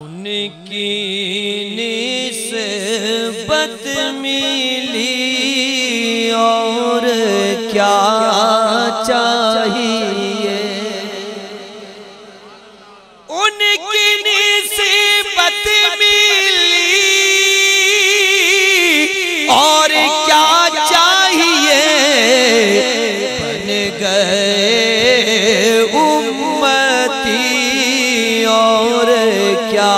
उनकी निस्बत मिली और क्या चाहिए। उनकी निस्बत मिली और क्या चाहिए। बन गए उम्मती और क्या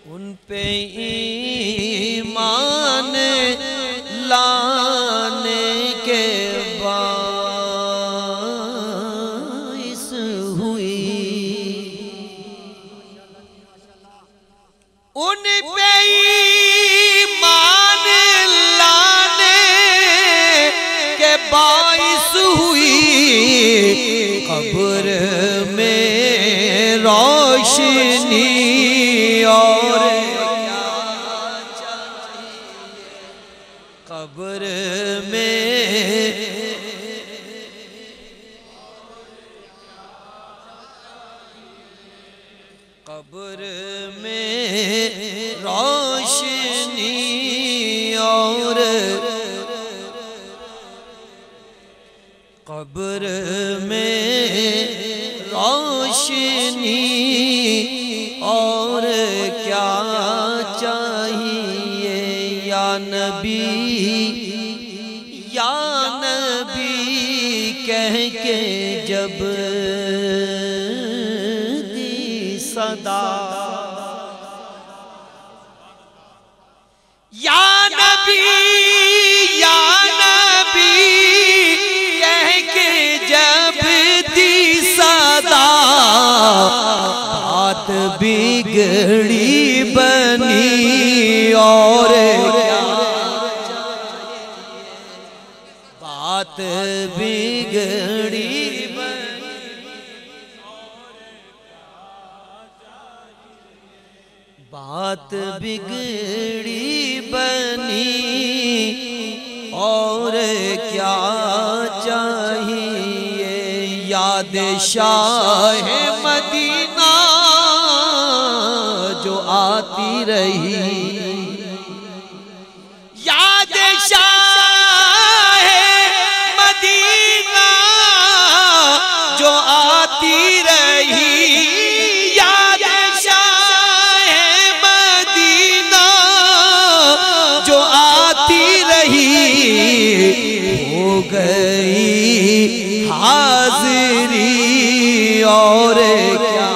उन पे ईमान लाने के बाइस हुई। उन पे ईमान लाने के बाइस हुई। कब्र में रोशनी और कब्र में रोशनी और कब्र में रोशनी और क्या चाहिए। या नबी कह के जब दी सदा। या नबी कह के जब दी सदा। बात बिगड़ी बनी और बात बिगड़ी बनी। बात बिगड़ी बनी और क्या चाहिए। याद शाह मदीना जो आती रही। याद शाह मदीना जो आती रही। याद शाह मदीना जो आती रही। हो गई हाजिरी और क्या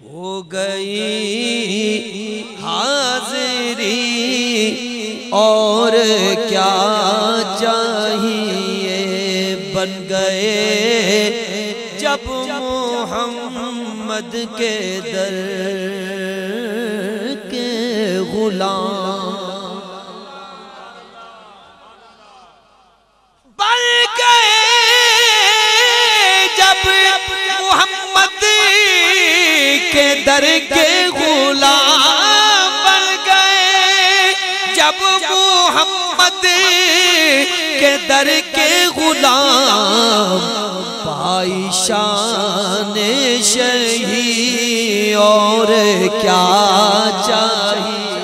हो गई हाजिरी और क्या चाहिए। बन गए जब मोहम्मद के दर के गुलाम। बन गए जब मोहम्मद के दर के गुलाम। बन गए जब मोहम्मद के दर के गुलाम। पाई शान शही और क्या चाहिए।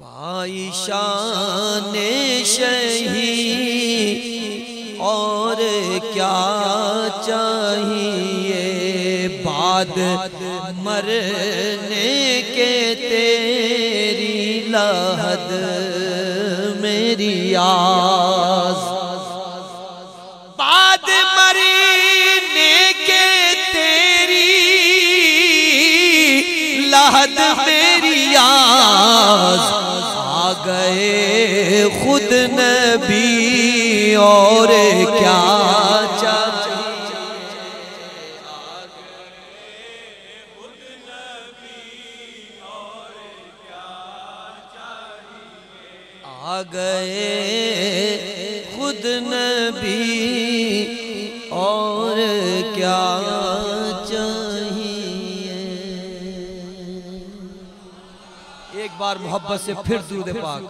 पाई शान शही और क्या चाहिए। बाद मरने के तेरी लहद मेरी आस। बाद मरने के तेरी लहद मेरी आस। आ गए खुद नबी और क्या चाहिए। आ गए खुद नबी और क्या चाहिए। एक बार मोहब्बत से फिर दुरूद पाक।